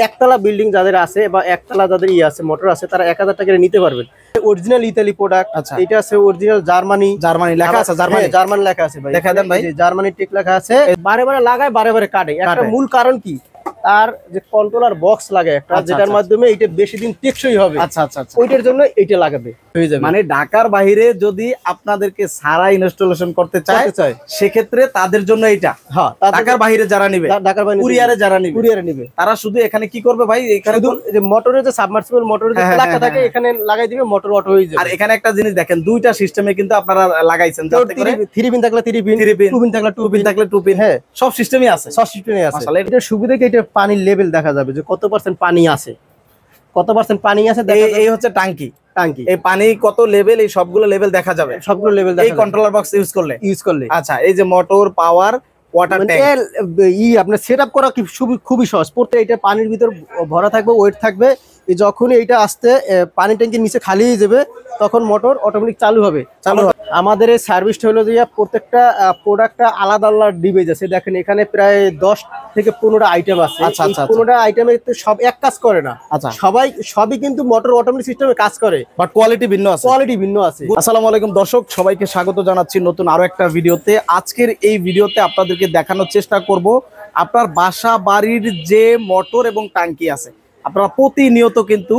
একতলা বিল্ডিং যাদের আছে বা একতলা যাদের আছে মোটর আছে তারা 1000 টাকা নিতে পারবেন। Original Italy product. আচ্ছা, এটা আছে অরিজিনাল জার্মানি লেখা আছে, জার্মান লেখা আছে ভাই। দেখা দেন ভাই, জার্মানি টেক লেখা আছে। বারে বারে লাগায়, বারে বারে কাটে। একটা মূল কারণ কি, তার যে কন্ট্রোলার বক্স লাগে একটা, যেটার মাধ্যমে এটা বেশি দিন টেকসই হবে। আচ্ছা আচ্ছা, ওইটার জন্য এটা লাগাবে হয়ে যাবে। মানে ঢাকার বাইরে যদি আপনাদেরকে সারা ইনস্টলেশন করতে চায় সেক্ষেত্রে তাদের জন্য এটা। হ্যাঁ, ঢাকার বাইরে যারা নিবে, ঢাকার বাইরে কুরিয়ারে যারা নিবে তারা শুধু এখানে কি করবে ভাই, এখানে যে মোটরের যে সাবমার্সিবল মোটরের যে প্লাগটা থাকে এখানে লাগাই দিবে, মোটর অটো হয়ে যাবে। আর এখানে একটা জিনিস দেখেন, দুইটা সিস্টেমে কিন্তু আপনারা লাগাইছেন, যাতে করে 3 পিন থাকলে 3 পিন, 2 পিন থাকলে 2 পিন থাকলে 2 পিন। হ্যাঁ, সব সিস্টেমই আছে, সব সিস্টেমই আছে। আসলে এটা সুবিধা কি, এটা পানির লেভেল দেখা যাবে যে কত পার্সেন্ট পানি আছে, কত পার্সেন্ট পানি আছে। এই হচ্ছে টাঙ্কি, এই পানি কত লেভেল, এই সবগুলো লেভেল দেখা যাবে, সবগুলো লেভেল এই কন্ট্রোলার বক্স ইউজ করলে। আচ্ছা, এই যে মোটর, পাওয়ার, ওয়াটার ট্যাঙ্ক আপনার সেটআপ করা খুবই সহজ। পড়তে এটা পানির ভিতর ভরা থাকবে, ওয়েট থাকবে। যখনই এটা আসতে পানি ট্যাঙ্কির নিচে খালি হয়ে যাবে তখন মোটর অটোমেটিক চালু হবে। আমাদের এই সার্ভিসটা হলো যে প্রত্যেকটা প্রোডাক্টটা আলাদা আলাদা ডিভাইস আছে। দেখেন এখানে প্রায় 10 থেকে 15টা আইটেম আছে। 15টা আইটেমে সব এক কাজ করে না। আচ্ছা, সবই কিন্তু মোটর অটোমেটিক সিস্টেমে কাজ করে, বাট কোয়ালিটি ভিন্ন আছে। আসসালামু আলাইকুম দর্শক, সবাইকে স্বাগত জানাচ্ছি নতুন আরো একটা ভিডিওতে। আজকের এই ভিডিওতে আপনাদেরকে দেখানোর চেষ্টা করব আপনার বাসা বাড়ির যে মোটর এবং ট্যাঙ্কি আছে, আপনারা প্রতিনিয়ত কিন্তু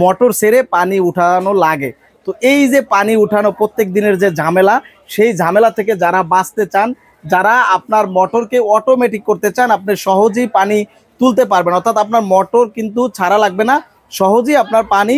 মোটর সেরে পানি উঠানো লাগে। তো এই যে পানি উঠানো প্রত্যেক দিনের যে ঝামেলা, সেই ঝামেলা থেকে যারা বাঁচতে চান, যারা আপনার মোটরকে অটোমেটিক করতে চান, আপনি সহজেই পানি তুলতে পারবেন, অর্থাৎ আপনার মোটর কিন্তু ছাড়া লাগবে না, সহজেই আপনার পানি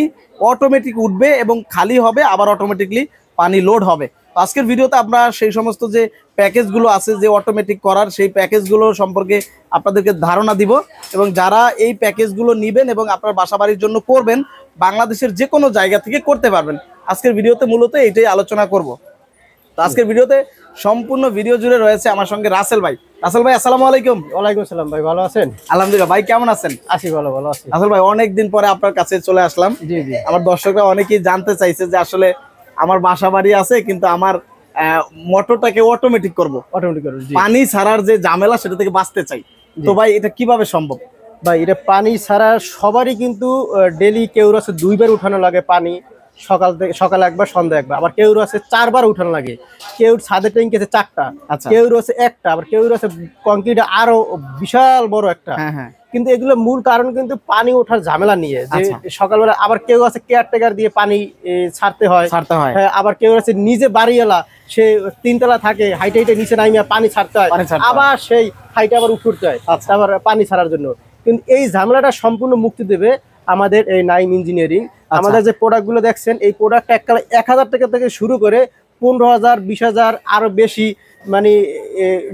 অটোমেটিক উঠবে এবং খালি হবে, আবার অটোমেটিকলি পানি লোড হবে। তো আজকের ভিডিওতে আমরা সেই সমস্ত যে প্যাকেজগুলো আছে যে অটোমেটিক করার, সেই প্যাকেজগুলো সম্পর্কে আপনাদেরকে ধারণা দিব, এবং যারা এই প্যাকেজগুলো নেবেন এবং আপনার বাসা বাড়ির জন্য করবেন, বাংলাদেশের যে কোনো জায়গা থেকে করতে পারবেন। আজকের ভিডিওতে মূলত এইটাই আলোচনা করব। তো আজকের ভিডিওতে সম্পূর্ণ ভিডিও জুড়ে রয়েছে আমার সঙ্গে রাসেল ভাই। রাসেল ভাই, আসসালামু আলাইকুম। ওয়ালাইকুম আসসালাম ভাই, ভালো আছেন? আলহামদুলিল্লাহ। ভাই কেমন আছেন? আছি, ভালো আছি। রাসেল ভাই, অনেকদিন পরে আপনার কাছে চলে আসলাম। জি জি। আমার দর্শকরা অনেকেই জানতে চাইছে যে আসলে আমার বাসা বাড়ি আছে কিন্তু আমার মোটরটাকে অটোমেটিক করব, পানি ছাড়ার যে ঝামেলা সেটা থেকে বাঁচতে চাই। তো ভাই এটা কিভাবে সম্ভব? ভাই এটা পানি ছাড়া সবারই কিন্তু ডেলি কেউ আছে 2 বার উঠানো লাগে পানি, সকালে একবার, সন্ধ্যা একবার। আবার কেউ আছে 4 বার উঠানো লাগে, কেউ ছাদের ট্যাঙ্কি আছে 4টা, কেউ আছে 1টা, আবার কেউ আছে কংক্রিট আরো বিশাল বড় একটা। কিন্তু এগুলো মূল কারণ কিন্তু পানি ওঠার ঝামেলা নিয়ে, যে সকালবেলা। আবার কেউ আছে কেয়ারটেকার দিয়ে পানি ছাড়তে হয়। আবার কেউ আছে নিজে বাড়িওয়ালা, সে 3 তলা থাকে, হাইটে নিচে নামিয়ে পানি ছাড়তে হয়, আবার সেই হাইটে আবার উঠতে হয় আবার পানি ছাড়ার জন্য। কিন্তু এই ঝামেলাটা সম্পূর্ণ মুক্তি দেবে আমাদের এই নাইম ইঞ্জিনিয়ারিং। আমাদের যে প্রোডাক্ট গুলো দেখছেন, এই প্রোডাক্ট 1000 টাকা থেকে শুরু করে 15,000, 20,000 আরো বেশি মানে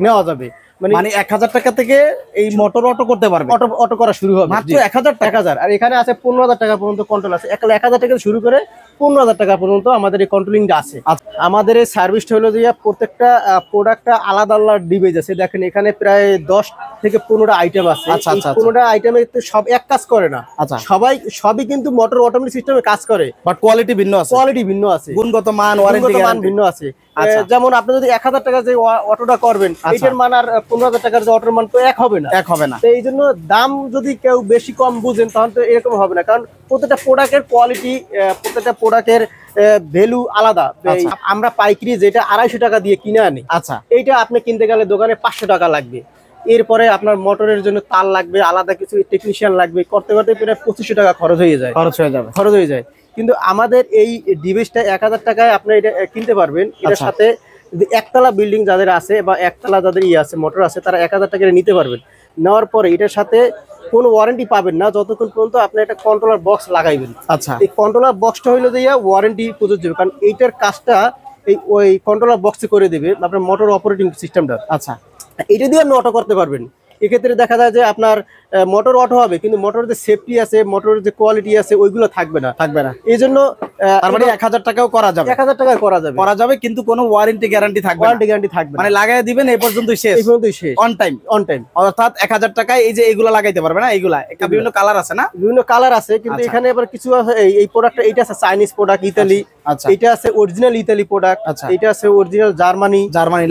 নেওয়া যাবে। মানে 1000 টাকা থেকে এই মোটর অটো করতে পারবে, অটো করা শুরু হবে মাত্র 1000। আর এখানে আছে 15,000 টাকা পর্যন্ত কন্ট্রোল আছে। 1000 টাকা শুরু করে 15,000 টাকা পর্যন্ত আমাদের এই কন্ট্রোলিংটা আছে। আমাদের এই সার্ভিসটা হলো যে প্রত্যেকটা প্রোডাক্টটা আলাদা আলাদা ডিভাইস আছে। দেখেন এখানে প্রায় 10 থেকে 15টা আইটেম আছে। 15টা আইটেমে সব এক কাজ করে না। সবই কিন্তু মোটর অটোমেটিক সিস্টেমে কাজ করে, বাট কোয়ালিটি ভিন্ন আছে, গুণগত মান, ওয়ারেন্টি মান ভিন্ন আছে। যেমন আপনি যদি 1000 টাকা যে অটোটা করবেন, এটার মান আর 15,000 টাকার যে অটোর মান তো এক হবে না। তো এই জন্য দাম যদি কেউ বেশি কম বুঝেন তখন তো এরকম হবে না, কারণ প্রত্যেকটা প্রোডাক্টের কোয়ালিটি, প্রত্যেকটা প্রোডাক্টের ভ্যালু আলাদা। আমরা পাইকারি যেটা 250 টাকা দিয়ে কিনে আনি, এইটা আপনি কিনতে গেলে দোকানে 500 টাকা লাগবে। এরপরে আপনার মোটরের জন্য তার লাগবে, আলাদা কিছু টেকনিশিয়ান লাগবে, করতে প্রায় 2500 টাকা খরচ হয়ে যায়। কিন্তু আমাদের এই ডিভাইসটা 1000 টাকায় আপনি এটা কিনতে পারবেন। এটার সাথে একতলা বিল্ডিং যাদের আছে বা একতলা যাদের আছে মোটর আছে, তারা 1000 টাকা নিতে পারবেন। নেওয়ার পরে এটার সাথে কোনো ওয়ারেন্টি পাবেন না যতক্ষণ পর্যন্ত আপনি একটা কন্ট্রোলার বক্স লাগাইবেন। এই কন্ট্রোলার বক্সটা হইলো যে ওয়ারেন্টি প্রযোজ্য, কারণ এইটার কাজটা ওই কন্ট্রোলার বক্সে করে দেবে আপনার মোটর অপারেটিং সিস্টেমটা। এটা দিয়ে আপনি অটো করতে পারবেন। এক্ষেত্রে দেখা যায় যে আপনার মোটর অটো হবে, কিন্তু মোটরের যে সেফটি আছে, মোটরের যে কোয়ালিটি আছে, ওইগুলো থাকবে না। এই জন্য 1000 টাকাও করা যাবে, 1000 টাকায় করা যাবে, কিন্তু কোনো ওয়ারেন্টি গ্যারান্টি থাকবে না। মানে লাগাই দিবেন এই পর্যন্তই শেষ, অন টাইম। অর্থাৎ 1000 টাকায় এই যে এগুলো লাগাইতে পারবে না। এগুলা বিভিন্ন কালার আছে না, বিভিন্ন কালার আছে, কিন্তু এখানে আবার কিছু আছে। এই প্রোডাক্টটা এইটা আছে চাইনিজ প্রোডাক্ট, ইতালি, আচ্ছা এটা আছে অরিজিনাল ইতালি প্রোডাক্ট, আচ্ছা এটা আছে অরিজিনাল জার্মানি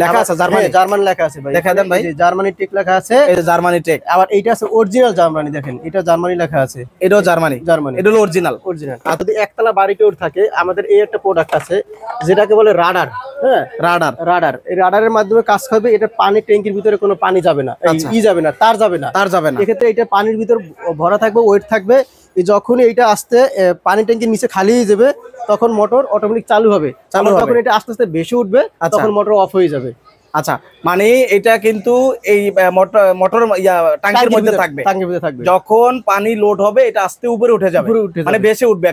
লেখা আছে, জার্মানি লেখা আছে ভাই, দেখা দেন ভাই, জার্মানি টেক লেখা আছে, এই যে জার্মানি টেক। আবার এটা আছে অরিজিনাল জার্মানি, দেখেন এটা জার্মানি লেখা আছে, এটাও জার্মানি, এটা হলো অরিজিনাল। আর যদি একতলা বাড়ি কেউ থাকে, আমাদের এই একটা প্রোডাক্ট আছে যেটাকে বলে রাডার। হ্যাঁ, রাডার এই রাডারের মাধ্যমে কাজ করবে। এটা পানির ট্যাঙ্কির ভিতরে কোনো পানি যাবে না, যাবে না, তার যাবে না। এক্ষেত্রে এটা পানির ভিতর ভরা থাকবে, ওয়েট থাকবে। যখনই এটা আস্তে পানি ট্যাঙ্কির নিচে খালি হয়ে যাবে, তখন মোটর অটোমেটিক চালু হবে। যখন এটা আস্তে আস্তে বেশি উঠবে, তখন মোটর অফ হয়ে যাবে। আচ্ছা, মানে এটা কিন্তু এই মোটর ট্যাঙ্কির মধ্যে থাকবে, যখন পানি লোড হবে এটা আস্তে উপরে উঠে যাবে, মানে বেশি উঠবে,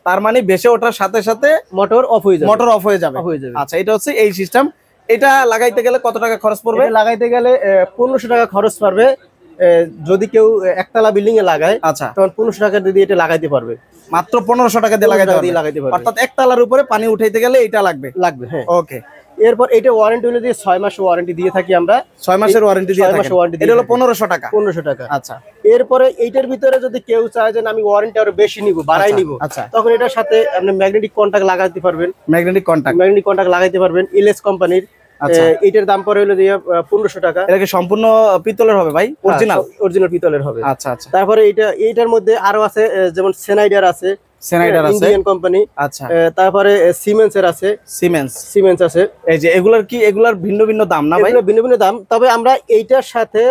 তার মানে বেশি ওঠার সাথে সাথে মোটর অফ হয়ে যাবে। আচ্ছা, এটা হচ্ছে এই সিস্টেম। এটা লাগাইতে গেলে কত টাকা খরচ পড়বে? লাগাইতে গেলে 1500 টাকা খরচ পড়বে। যদি কেউ একতলা বিল্ডিং এ লাগায়, আচ্ছা, তখন 1500 টাকা দিয়ে এটা লাগাইতে পারবে। মাত্র 1500 টাকা দিয়ে লাগাইতে পারবে। অর্থাৎ একতলার উপরে পানি উঠাইতে গেলে এটা লাগবে। হ্যাঁ, ওকে। এরপর এটা ওয়ারেন্টি হলো দিয়ে 6 মাসের ওয়ারেন্টি দিয়ে থাকি আমরা। 6 মাসের ওয়ারেন্টি দিয়ে থাকি। এটা হলো 1500 টাকা। 1500 টাকা। আচ্ছা, এরপরে এইটার ভিতরে যদি কেউ চায় যে আমি ওয়ারেন্টি আরো বেশি নিব, বাড়াই নিব, আচ্ছা, তখন এটার সাথে আপনি ম্যাগনেটিক কন্টাক্ট লাগাইতে পারবেন। ম্যাগনেটিক কন্টাক্ট লাগাইতে পারবেন এলএস কোম্পানির। আচ্ছা, এটার দাম পড়ে হলো দিয়ে 1500 টাকা। এটা কি সম্পূর্ণ পিতলের হবে ভাই? অরিজিনাল পিতলের হবে। আচ্ছা আচ্ছা। তারপরে এইটার মধ্যে আরো আছে, যেমন সেনাইডার আছে, ইন্ডিয়ান কোম্পানি। আচ্ছা, তারপরে সিমেন্সের আছে, সিমেন্স আছে। এই যে এগুলার ভিন্ন ভিন্ন দাম না ভাই? ভিন্ন ভিন্ন দাম। তবে আমরা এইটার সাথে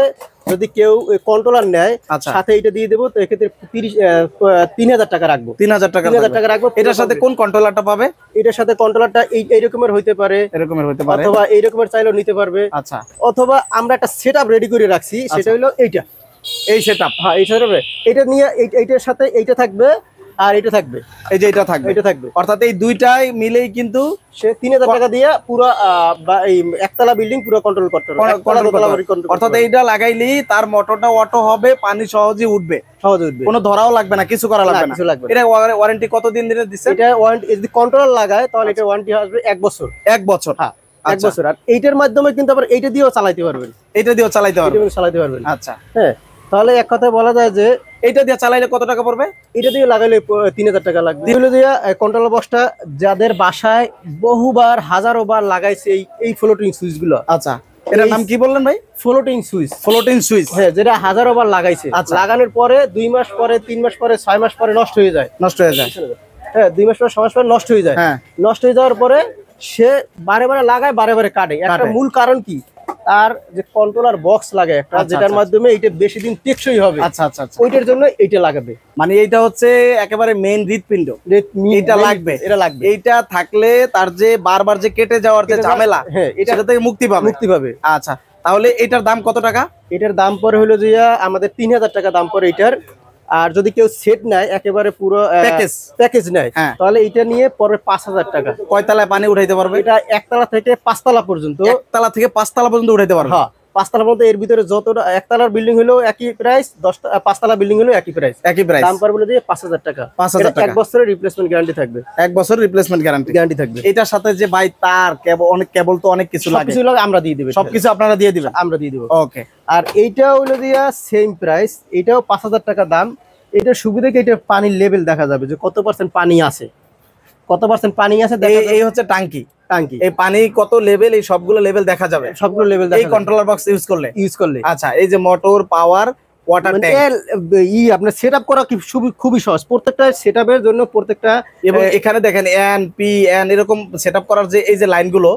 যদি কেউ কন্ট্রোলার নেয়, সাথে এটা দিয়ে দেবো, তো এক্ষেত্রে 3000 টাকা রাখবো। 3000 টাকা রাখবো। এটার সাথে কোন কন্ট্রোলারটা পাবে? এটার সাথে কন্ট্রোলারটা এই রকমের হইতে পারে, অথবা এই রকমের চাইলেও নিতে পারবে। আচ্ছা, অথবা আমরা একটা সেটআপ রেডি করে রাখছি, সেটা হলো এইটা, এই সেটআপ। হ্যাঁ, এই সেটআপ। এটা নিয়ে এইটার সাথে এইটা থাকবে, আর এটা থাকবে, এই যে এটা থাকবে। অর্থাৎ এই দুইটাই মিলেই কিন্তু সে 3000 টাকা দিয়ে পুরো এই একতলা বিল্ডিং পুরো কন্ট্রোল করতে পারবে। অর্থাৎ এইটা লাগাইলেই তার মোটরটা অটো হবে, পানি সহজে উঠবে। কোনো ধরাও লাগবে না, কিছু করা লাগবে না। এটা ওয়ারেন্টি কতদিন দিচ্ছে? এটা ওয়ারেন্টি যদি কন্ট্রোলার লাগায়, তাহলে এটা ওয়ারেন্টি আসবে 1 বছর। 1 বছর? হ্যাঁ, 1 বছর। আর এইটার মাধ্যমে কিন্তু আবার এইটা দিয়েও চালাতে পারবেন। আচ্ছা, হ্যাঁ। তাহলে এক কথায় বলা যায় যে এইটা দিয়ে চালাইলে কত টাকা পড়বে? এটা দিয়ে লাগাইলে 3000 টাকা লাগবে। এগুলো দিয়ে কন্ট্রোলার বক্সটা যাদের বাসায় বহুবার হাজারো বার লাগাইছে, এই ফ্লোটিং সুইচ গুলো। আচ্ছা, এটার নাম কি বললেন ভাই? Floating switch. হ্যাঁ, যেটা হাজারো বার লাগাইছে। লাগানোর পরে 2 মাস পরে, 3 মাস পরে, 6 মাস পরে নষ্ট হয়ে যায়। হ্যাঁ, 2 মাস পরে, 6 মাস পরে নষ্ট হয়ে যায়। নষ্ট হয়ে যাওয়ার পরে সে বারে বারে লাগায়, বারে বারে কাটে। একটা মূল কারণ কি, তার যে কন্ট্রোলার বক্স লাগে একটা, যেটার মাধ্যমে এটা বেশি দিন টেকসই হবে। আচ্ছা আচ্ছা, ওইটার জন্য এইটা লাগাবে। মানে এইটা হচ্ছে একেবারে মেইন হৃৎপিণ্ড, এটা লাগবে। এইটা থাকলে তার যে বারবার যে কেটে যাওয়ার যে ঝামেলা, এটা থেকে মুক্তি পাবে। আচ্ছা, তাহলে এটার দাম কত টাকা? এটার দাম পরে হলো যে আমাদের 3000 টাকা দাম পরে এটার। আর যদি কেউ সেট নেয়, একেবারে পুরো প্যাকেজ নেয়, তাহলে এটা নিয়ে পরে 5000 টাকা। কয়তলায় পানি উঠাইতে পারবে? এটা একতলা থেকে 5 তলা পর্যন্ত। 1 থেকে 5 তলা পর্যন্ত উঠাইতে পারবে। হ্যাঁ, 5 তলা পর্যন্ত। এর ভিতরে যতটা একতলার বিল্ডিং হলো একই প্রাইস, 5 তলা বিল্ডিং হলো একই প্রাইস। দাম পড়বে বলে দিয়ে 5000 টাকা। 5000 টাকা। 1 বছরের রিপ্লেসমেন্ট গ্যারান্টি থাকবে। 1 বছরের রিপ্লেসমেন্ট গ্যারান্টি থাকবে। এটার সাথে যে ভাই তার কেবল তো অনেক কিছু লাগে, আমরা দিয়ে দেব। সবকিছু আপনারা দিয়ে দিবেন? আমরা দিয়ে দেব। ওকে। আর এইটাও হলো দিয়া সেম প্রাইস, এটাও 5000 টাকা দাম। এটার সুবিধা কি, এটা পানির লেভেল দেখা যাবে যে কত পার্সেন্ট পানি আছে, এই হচ্ছে টাঙ্কি। এই পানি কত লেভেল, এই সবগুলো লেভেল দেখা যাবে। এই কন্ট্রোলার বক্স ইউজ করলে। আচ্ছা, এই যে মোটর, পাওয়ার, ওয়াটার ট্যাঙ্ক, আপনার সেটআপ করা খুবই সহজ। প্রত্যেকটা সেটআপের জন্য প্রত্যেকটা, এবং এখানে দেখেন এন পি এন এরকম সেটআপ করার যে এই যে লাইনগুলো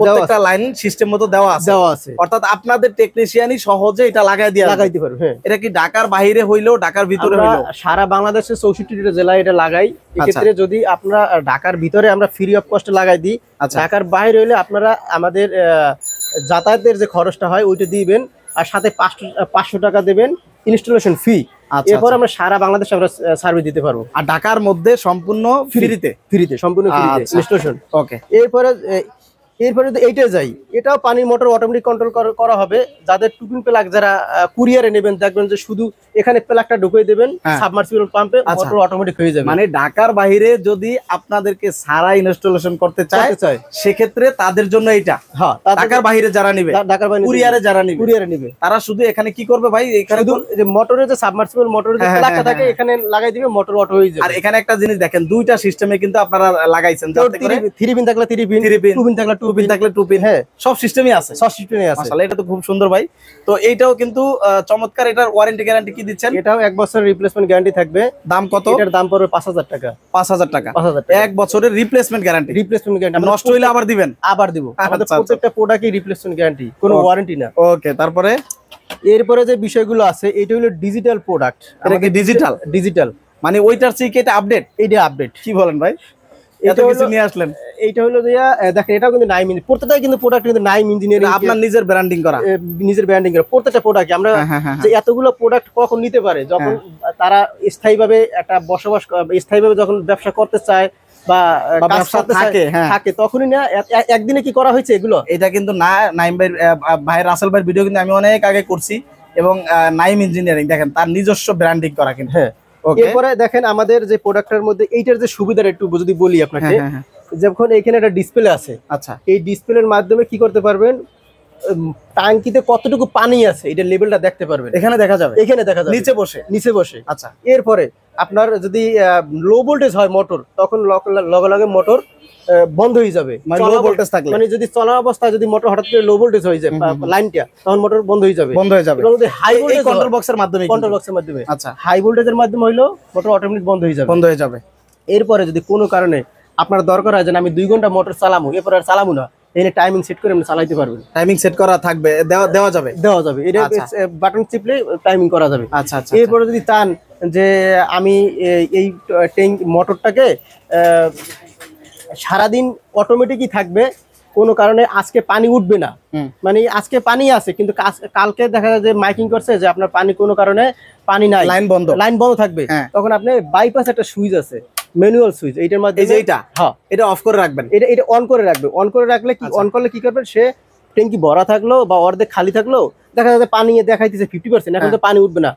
প্রত্যেকটা লাইন সিস্টেম মতো দেওয়া আছে। অর্থাৎ আপনাদের টেকনিশিয়ানই সহজে এটা লাগাইতে পারবে। হ্যাঁ, এটা কি ঢাকার বাইরে হইলেও ঢাকার ভিতরে হইলেও? সারা বাংলাদেশের 64টা জেলায় এটা লাগাই। এক্ষেত্রে যদি আপনারা ঢাকার ভিতরে আমরা ফ্রি অফ কস্টে লাগাই দিই, ঢাকার বাইরে হইলে আপনারা আমাদের যাতায়াতের যে খরচটা হয় ওইটা দিবেন, আর সাথে 500 টাকা দেবেন ইনস্টলেশন ফি। এরপর আমরা সারা বাংলাদেশে আমরা সার্ভিস দিতে পারবো। আর ঢাকার মধ্যে সম্পূর্ণ ফ্রিতে সম্পূর্ণ ফ্রিতে ইনস্টলেশন। ওকে। এরপরে এরপরে যদি এইটা যাই, এটাও পানির মোটর অটোমেটিক কন্ট্রোল করা হবে। যাদের টুপিন প্লাগ যারা কুরিয়ারে নেবেন, দেখবেন যে শুধু এখানে প্লাগটা ঢুকিয়ে দেবেন, সাবমার্সিবল পাম্পে মোটর অটোমেটিক হয়ে যাবে। মানে ঢাকার বাইরে যদি আপনাদেরকে সারা ইনস্টলেশন করতে চায় সেক্ষেত্রে তাদের জন্য এটা। হ্যাঁ, ঢাকার বাইরে যারা নেবে, ঢাকার বাইরে কুরিয়ারে যারা নেবে, তারা শুধু এখানে কি করবে ভাই, এখানে যে মোটরে যে সাবমার্সিবল মোটরের যে প্লাগটা থাকে এখানে লাগাই দিবে, মোটর অটো হয়ে যাবে। আর এখানে একটা জিনিস দেখেন, দুইটা সিস্টেমে কিন্তু আপনারা লাগাইছেন, যাতে করে 3 পিন থাকলে 3 পিন, 2 পিন থাকলে 2 পিন থাকলে 2 পিন, হ্যাঁ সব সিস্টেমই আছে, সব সিস্টেমই আছে। মাশাআল্লাহ, এটা তো খুব সুন্দর ভাই। তো এইটাও কিন্তু চমৎকার। এটার ওয়ারেন্টি গ্যারান্টি কি দিচ্ছেন? এটাও 1 বছরের রিপ্লেসমেন্ট গ্যারান্টি থাকবে। দাম কত? এটার দাম পড়বে 5000 টাকা। 5000 টাকা, 1 বছরের রিপ্লেসমেন্ট গ্যারান্টি। রিপ্লেসমেন্ট গ্যারান্টি, নষ্ট হইলে আবার দিবেন? আবার দিব। আমাদের প্রত্যেকটা প্রোডাক্টই রিপ্লেসমেন্ট গ্যারান্টি, কোনো ওয়ারেন্টি না। ওকে, তারপরে এরপরে যে বিষয়গুলো আছে, এটা হলো ডিজিটাল প্রোডাক্ট। এটা কি ডিজিটাল? ডিজিটাল মানে ওইটার চেয়ে কি এটা আপডেট? এটা আপডেট। কি বলেন ভাই, এত কিছু নিয়ে আসলেন? এইটা হলো যে দেখেন, এটাও কিন্তু নাইম, প্রত্যেকটাই কিন্তু প্রোডাক্ট কিন্তু নাইম ইঞ্জিনিয়ারিং, আপনার নিজের ব্র্যান্ডিং করা, নিজের ব্র্যান্ডিং করা প্রত্যেকটা প্রোডাক্ট। আমরা যে এতগুলো প্রোডাক্ট কখন নিতে পারে, যখন তারা স্থায়ীভাবে একটা বসবাস, স্থায়ীভাবে যখন ব্যবসা করতে চায় বা ব্যবসা থাকে, তখনই না একদিনে কি করা হয়েছে এগুলো। এটা কিন্তু না নাইম ভাই রাসেল ভাইয়ের ভিডিও কিন্তু আমি অনেক আগে করছি, এবং নাইম ইঞ্জিনিয়ারিং দেখেন তার নিজস্ব ব্র্যান্ডিং করা কিন্তু। হ্যাঁ, এরপরে দেখেন আমাদের যে প্রোডাক্টের মধ্যে এইটার যে সুবিধাটা একটু যদি বলি আপনাকে, যখন এখানে একটা ডিসপ্লে আছে, আচ্ছা, এই ডিসপ্লের মাধ্যমে কি করতে পারবেন, ট্যাঙ্কিতে কতটুকু পানি আছে এটা লেভেলটা দেখতে পারবেন। এখানে দেখা যাবে, এখানে দেখা যাবে নিচে বসে। আচ্ছা, এরপরে আপনার যদি লো ভোল্টেজ হয় মোটর, তখন লগে লগে মোটর বন্ধ হয়ে যাবে। লো ভোল্টেজ থাকলে, মানে যদি চলা অবস্থায় যদি মোটর হঠাৎ করে লো ভোল্টেজ হয়ে যায় লাইনটা, তখন মোটর বন্ধ হয়ে যাবে। এবং যদি হাই ভোল্টেজ কন্ট্রোল বক্সের মাধ্যমে, আচ্ছা, হাই ভোল্টেজের মাধ্যমে হইলো মোটর অটোমেটিক বন্ধ হয়ে যাবে। এরপরে যদি কোনো কারণে আপনার দরকার হয় যে আমি 2 ঘন্টা মোটর চালামু, এরপর আর চালামু না, এনে টাইমিং সেট করে আপনি চালাইতে পারবেন। টাইমিং সেট করা থাকবে, দেওয়া যাবে। এটা বাটন চিপলে টাইমিং করা যাবে। আচ্ছা আচ্ছা। এরপরে যদি চান যে আমি এই মোটরটাকে সারাদিন অটোমেটিকই থাকবে, কোনো কারণে আজকে পানি উঠবে না, মানে আজকে পানি আছে কিন্তু কালকে দেখা যায় যে মাইকিং করছে যে আপনার পানি কোনো কারণে পানি নাই, লাইন বন্ধ থাকবে, তখন আপনি বাইপাস একটা সুইচ আছে, ম্যানুয়াল সুইচ, এইটার মাধ্যমে এটা অফ করে রাখবেন, এটা অন করে রাখলে কি, অন করলে কি করবেন, সে ট্যাঙ্কি ভরা থাকলো বা অর্ধেক খালি থাকলো, দেখা যাচ্ছে পানি দেখাইতেছে 50%, এখন তো পানি উঠবে না,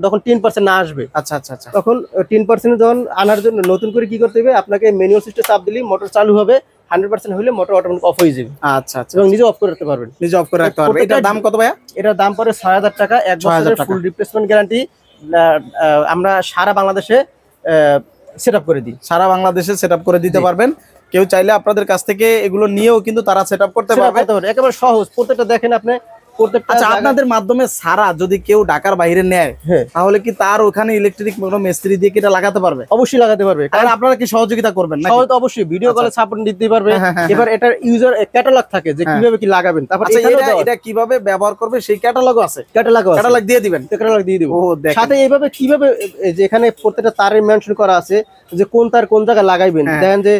যখন 10% না আসবে, আচ্ছা আচ্ছা আচ্ছা, তখন 10% যখন আনার জন্য নতুন করে কি করতে হবে, আপনাকে ম্যানুয়াল সুইচটা চাপ দিলেই মোটর চালু হবে, 100% হলে মোটর অটোমেটিক অফ হয়ে যাবে। আচ্ছা আচ্ছা, এবং নিজে অফ করে রাখতে পারবেন, এটার দাম কত ভাইয়া? এটার দাম পড়ে 6000 টাকা, 1 বছরের ফুল রিপ্লেসমেন্ট গ্যারান্টি। আমরা সারা বাংলাদেশে সেটআপ করে দিই, সারা বাংলাদেশে সেটআপ করে দিতে পারবেন। কেউ চাইলে আপনাদের কাছ থেকে এগুলো নিয়েও কিন্তু তারা সেটআপ করতে পারবে, একেবারে সহজ। প্রত্যেকটা দেখেন আপনি, আচ্ছা, আপনাদের মাধ্যমে সারা যদি কেউ ঢাকার বাইরে নেয়, তাহলে কি তার ওখানে ইলেকট্রিক মিস্ত্রি দিয়ে কি এটা লাগাতে পারবে? অবশ্যই লাগাতে পারবে। কারণ আপনারা কি সহযোগিতা করবেন? সহজ, অবশ্যই ভিডিও কলে সাপোর্ট দিতে পারবে। এবার এটার ইউজার ক্যাটালগ থাকে যে কিভাবে কি লাগাবেন, তারপর এটা কিভাবে ব্যবহার করবে সেই ক্যাটালগও আছে, ক্যাটালগ দিয়ে দিবেন, ক্যাটালগ দিয়ে দিব। সাথে এইভাবে কিভাবে, যে এখানে প্রত্যেকটা তারের মেনশন করা আছে যে কোন তার কোন জায়গায় লাগাইবেন। দেখেন যে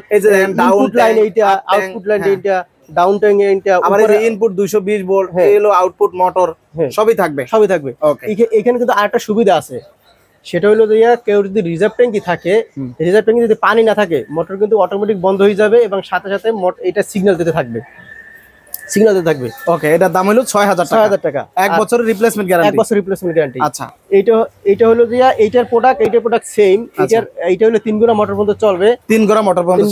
ইনপুট লাইন এইটা, আউটপুট লাইন এইটা, ডাউন ট্যাঙ্ক এইটা, আবার এই ইনপুট 220 ভোল্ট, এলো আউটপুট মোটর, সবই থাকবে। এখানে কিন্তু আরেকটা সুবিধা আছে, সেটা হলো যে কেউ যদি রিজার্ভ ট্যাঙ্কি থাকে, রিজার্ভ ট্যাঙ্কি যদি পানি না থাকে, মোটর কিন্তু অটোমেটিক বন্ধ হয়ে যাবে এবং সাথে সাথে এটা সিগন্যাল দিতে থাকবে। ওকে, এটার দাম হলো 6000 টাকা, 1 বছরের রিপ্লেসমেন্ট গ্যারান্টি, 1 বছর রিপ্লেসমেন্ট গ্যারান্টি। আচ্ছা, এইটা হলো যে এইটার প্রোডাক্ট সেম। এইটা হলো 3 গোড়া মোটর পর্যন্ত চলবে, 3 গোড়া মোটর পর্যন্ত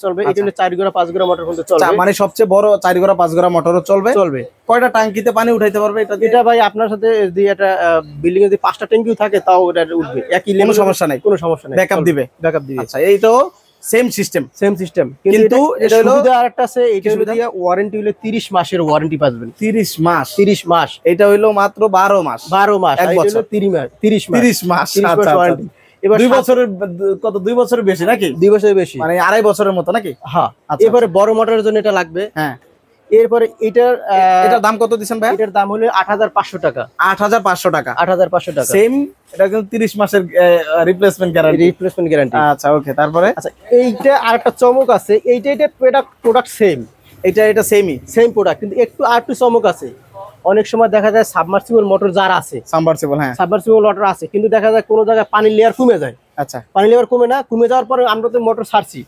চলবে। এটা হলো 4 গোড়া 5 গোড়া মোটর পর্যন্ত চলবে, মানে সবচেয়ে বড় 4 গোড়া 5 গোড়া মোটরও চলবে। কয়টা ট্যাঙ্কিতে পানি উঠাইতে পারবে এটা ভাই আপনার সাথে যদি একটা বিল্ডিং এ যদি 5টা ট্যাঙ্কিও থাকে তাও এটা উঠবে, একই লেভেল, কোনো সমস্যা নাই, ব্যাকআপ দিবে। আচ্ছা, এইটাও সেম সিস্টেম, কিন্তু এটা সুবিধা আরেকটা আছে, এটা হলো দিয়া ওয়ারেন্টি হলো 30 মাসের ওয়ারেন্টি পাবেন। 30 মাস, এটা হইলো মাত্র 12 মাস, এক বছর 30 মাস ওয়ারেন্টি। এবার 2 বছরের কত, 2 বছরের বেশি নাকি? 2 বছরের বেশি, মানে 2.5 বছরের মতো নাকি? হ্যাঁ। এবারে বড় মোটরের জন্য এটা লাগবে। হ্যাঁ, এরপরে এটার দাম কত দিবেন ভাই? এটার দাম হলো 8500 টাকা। 8500 টাকা, 8500 টাকা সেম। এটা কিন্তু 30 মাসের রিপ্লেসমেন্ট গ্যারান্টি। আচ্ছা, ওকে, তারপরে আচ্ছা, এইটা আরেকটা চমক আছে, এইটা প্রোডাক্ট সেম, এটা সেম প্রোডাক্ট, কিন্তু একটু চমক আছে। অনেক সময় দেখা যায় সাবমার্সিবল মোটর যারা আছে, সাবমার্সিবল মোটর আছে, কিন্তু দেখা যায় কোনো জায়গায় পানির লেয়ার কমে যায়। আচ্ছা, পানির লেয়ার কমে যাওয়ার পরে আমরা তো মোটর ছাড়ছি,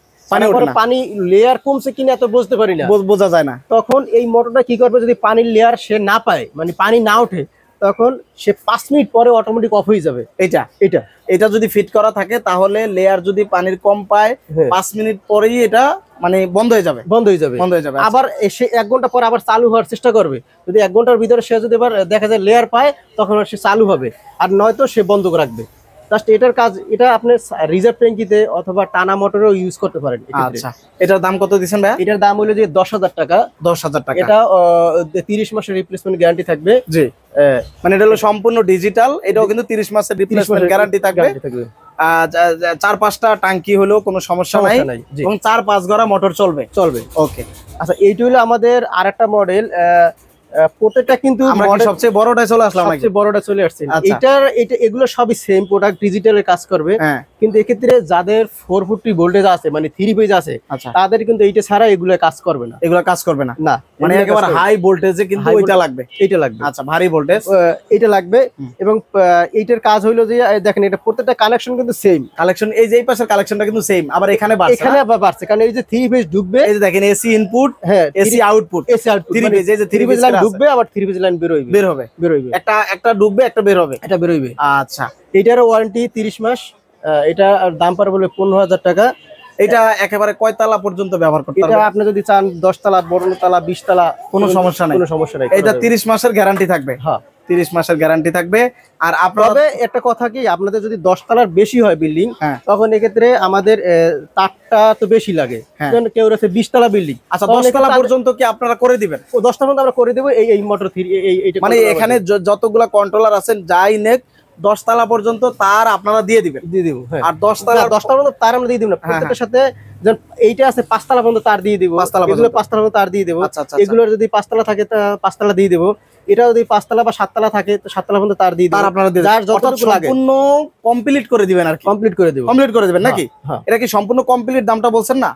পানি লেয়ার কমছে কিনা এত বুঝতে পারি না, বোঝা যায় না। তখন এই মোটরটা কি করবে, যদি পানির লেয়ার সে না পায়, মানে পানি না ওঠে, তখন সে 5 মিনিট পরে অটোমেটিক অফ হয়ে যাবে। এটা যদি ফিট করা থাকে তাহলে লেয়ার যদি পানির কম পায় 5 মিনিট পরেই এটা মানে বন্ধ হয়ে যাবে। আবার সে 1 ঘন্টা পর আবার চালু হওয়ার চেষ্টা করবে, যদি 1 ঘন্টার ভিতরে সে যদি এবার দেখা যায় লেয়ার পায়, তখন সে চালু হবে, আর নয়তো সে বন্ধ রাখবে। জাস্ট এটার কাজ, এটা আপনি রিজার্ভ ট্যাঙ্কিতে অথবা টানা মোটরেও ইউজ করতে পারেন। আচ্ছা, এটার দাম কত দিচ্ছেন ভাই? এটার দাম হলো যে 10,000 টাকা। 10,000 টাকা। এটা 30 মাসের রিপ্লেসমেন্ট গ্যারান্টি থাকবে। জি, মানে এটা হলো সম্পূর্ণ ডিজিটাল, এটাও কিন্তু 30 মাসের রিপ্লেসমেন্ট গ্যারান্টি থাকবে। 4-5টা টাঙ্কি হলেও কোনো সমস্যা নাই, এবং 4-5 গড়া মোটর চলবে। ওকে, আচ্ছা, এইটা হলো আমাদের আরেকটা মডেল। প্রত্যেকটা কিন্তু সবচেয়ে বড়টা চলে আসলাম, সবচেয়ে বড়টা চলে আসছে। এটা এগুলো সবই সেম প্রোডাক্ট, ডিজিটালের কাজ করবে, কিন্তু এক্ষেত্রে যাদের 440 ভোল্টেজ আছে, মানে 3 ফেজ আছে, তাদের কিন্তু এইটা ছাড়া এগুলো কাজ করবে না। না, মানে একেবারে হাই ভোল্টেজে কিন্তু এটা লাগবে। আচ্ছা, ভারী ভোল্টেজ এটা লাগবে। এবং এইটার কাজ হইলো যে দেখেন, এটা প্রত্যেকটা কানেকশন কিন্তু সেম কালেকশন, এই যে এই পাশের কালেকশনটা কিন্তু সেম, আবার এখানে বাড়ছে, কারণ এই যে 3 ফেজ ঢুকবে, এই যে দেখেন AC input, AC output, 3 phase, এই যে 3 ফেজ লাইন ঢুকবে, আবার 3 ফেজ লাইন বের হবে। একটা ঢুকবে, একটা বের হবে। আচ্ছা, এটার ওয়ারেন্টি 30 মাস। এটা দাম পার বলে 15,000 টাকা। এটা একেবারে কয় তালা পর্যন্ত ব্যবহার করতে পারবেন? এটা আপনি যদি চান 10 তালা, 12 তালা, 20 তালা, কোনো সমস্যা নাই। এটা 30 মাসের গ্যারান্টি থাকবে। হ্যাঁ, 30 মাসের গ্যারান্টি থাকবে। আর আপনাদের একটা কথা কি, আপনাদের যদি 10 তালার বেশি হয় বিল্ডিং, তখন এক্ষেত্রে আমাদের তারটা তো বেশি লাগে, কারণ কেউ আছে 20 তালা বিল্ডিং। আচ্ছা, 10 তালা পর্যন্ত কি আপনারা করে দিবেন? 10 তালা পর্যন্ত আমরা করে দেব। এই মোটর মানে এখানে যতগুলা কন্ট্রোলার আছেন, যাই নেক 10 তালা পর্যন্ত তার আপনারা দিয়ে দিবেন। আর 10 তালা পর্যন্ত তার আমরা দিয়ে দিব না, প্রত্যেকটার সাথে এইটা আছে 5 তালা পর্যন্ত তার দিয়ে দিব। 5 তালা পর্যন্ত তার দিয়ে দেবো। এগুলোর যদি 5 তালা থাকে, 5 তালা দিয়ে দেবো। এটা যদি 5 তালা বা 7 তালা থাকে, তো 7 তালা পর্যন্ত তার দিয়ে দেবো। আপনারা যার যতটুকু লাগে সম্পূর্ণ কমপ্লিট করে দিবেন আর কি। কমপ্লিট করে দেবেন নাকি? এটা কি সম্পূর্ণ কমপ্লিট দামটা বলছেন না?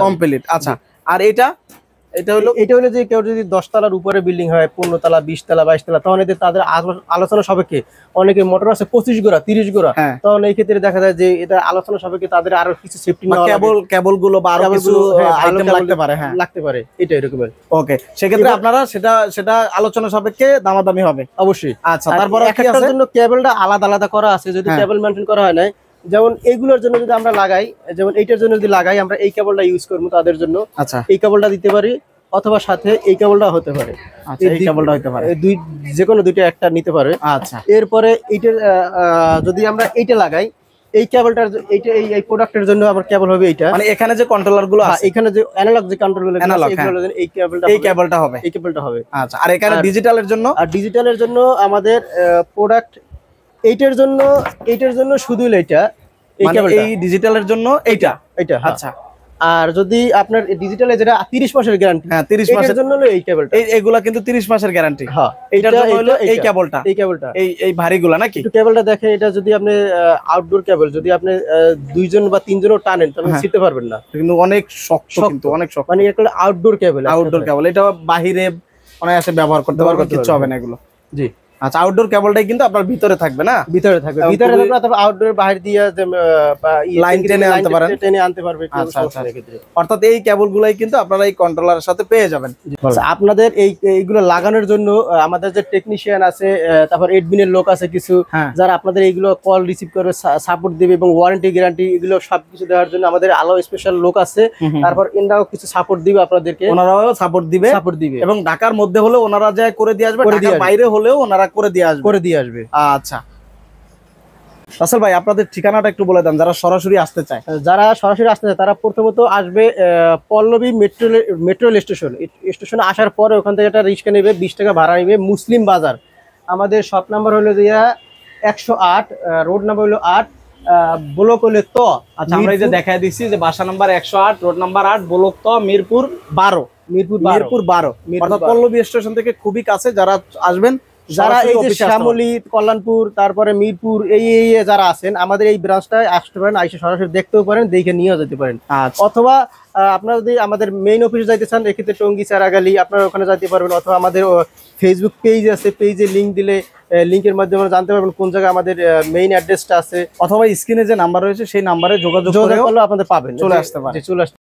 কমপ্লিট। আচ্ছা, আর এটা হলো যে কেউ যদি 10 তালার উপরে বিল্ডিং হয়, 15 তালা, 20 তালা, 22 তালা, তখন এদের তাদের আলোচনা সাপেক্ষে, অনেকে মোটর আছে 25 গোড়া, 30 গোড়া, তখন এই ক্ষেত্রে দেখা যায় যে এটা আলোচনা সাপেক্ষে তাদের আরো কিছু সেফটি কেবল গুলো বা আরো কিছু আইটেম লাগতে পারে। এটা এরকমের। ওকে, সেক্ষেত্রে আপনারা সেটা আলোচনা সাপেক্ষে দামাদামি হবে অবশ্যই। আচ্ছা, তারপর একটার জন্য কেবলটা আলাদা করা আছে, যদি কেবল মেইনটেইন করা হয় না, যেমন এইগুলোর জন্য যদি আমরা লাগাই, যেমন এইটার জন্য যদি লাগাই, আমরা এই কেবলটা ইউজ করবো তাদের জন্য। আচ্ছা, এই কেবলটা দিতে পারি, অথবা সাথে এই কেবলটা হতে পারে। এই কেবলটা হতে পারে, যে কোনো দুইটা একটা নিতে পারে। আচ্ছা, এরপরে এইটার যদি আমরা এইটা লাগাই, এই কেবলটার এই প্রোডাক্টের জন্য আমার কেবল হবে এইটা। মানে এখানে যে কন্ট্রোলার গুলো আছে, এখানে যে অ্যানালগ যে কন্ট্রোল গুলো আছে, এই কেবলটা হবে। আচ্ছা, আর এখানে ডিজিটালের জন্য আমাদের প্রোডাক্ট এইটার জন্য শুধু এইটা, এই ডিজিটালের জন্য এইটা। আচ্ছা, আর যদি আপনার ডিজিটালে যেটা 30 মাসের গ্যারান্টি, 30 মাসের জন্য হলো এই কেবলটা। এইগুলা কিন্তু 30 মাসের গ্যারান্টি। হ্যাঁ, এইটার জন্য হলো এই কেবলটা, এই ভারীগুলা নাকি? একটু কেবলটা দেখেন, এটা যদি আপনি আউটডোর কেবল, যদি আপনি 2 জন বা 3 জনও টানেন, তাহলে ছিঁড়তে পারবেন না, কিন্তু অনেক শক্ত, মানে একটা আউটডোর কেবল। এটা বাহিরে অনায়াসে ব্যবহার করতে পারবে, কিছু হবে না এগুলো। জি, আচ্ছা, আউটডোর কেবলটাই কিন্তু আপনার ভিতরে থাকবে না? ভিতরে থাকবে, অথবা আউটডোর বাইরে দিয়ে লাইন টেনে আনতে পারবে। অর্থাৎ এই কেবলগুলাই কিন্তু আপনারা এই কন্ট্রোলারের সাথে পেয়ে যাবেন। আপনাদের এইগুলো লাগানোর জন্য আমাদের যে টেকনিশিয়ান আছে, তারপর এডমিনের লোক আছে কিছু, যারা আপনাদের এইগুলো কল রিসিভ করবে, সাপোর্ট দিবে, এবং ওয়ারেন্টি গ্যারান্টি এগুলো সবকিছু দেওয়ার জন্য আমাদের আলো স্পেশাল লোক আছে। তারপর এনারাও কিছু সাপোর্ট দিবে আপনাদেরকে, ওনারাও সাপোর্ট দিবে, এবং ঢাকার মধ্যে হলে ওনারা যায় করে দিয়ে আসবে, ঢাকার বাইরে হলেও ওনারা করে দিয়ে আসবে। আচ্ছা, রাসেল ভাই, আপনাদের ঠিকানাটা একটু বলে দেন, যারা সরাসরি আসতে চায়। তারা প্রথমত আসবে পল্লবী মেট্রো স্টেশনে আসার পরে ওখান থেকে একটা রিক্সা নেবে, 20 টাকা ভাড়া নেবে, মুসলিম বাজার। আমাদের শপ নাম্বার হলো 108, রোড নাম্বার হলো 8, ব্লক হলো ত। আচ্ছা, আমরা এই যে দেখায় দিচ্ছি যে বাসা নাম্বার 108, রোড নাম্বার 8, ব্লক ত, মিরপুর 12। অর্থাৎ পল্লবী স্টেশন থেকে খুবই কাছে। যারা আসবেন, যারা এই যে শ্যামলী, কল্যাণপুর, তারপরে মিরপুর, এই যারা আছেন, আমাদের এই ব্রাঞ্চটায় আসতে পারেন, আইসে সরাসরি দেখতেও পারেন, দেখে নিয়েও যেতে পারেন। অথবা আপনারা যদি আমাদের মেইন অফিসে যাইতে চান, এক্ষেত্রে টঙ্গী চারাগালি, আপনারা ওখানে যাইতে পারবেন। অথবা আমাদের ফেসবুক পেজ আছে, পেজে লিঙ্ক দিলে লিংকের মাধ্যমে জানতে পারবেন কোন জায়গায় আমাদের মেইন অ্যাড্রেসটা আছে, অথবা স্ক্রিনে যে নাম্বার রয়েছে সেই নাম্বারে যোগাযোগ করলে আপনাদের পাবেন, চলে আসতে পারেন। চলে আসতে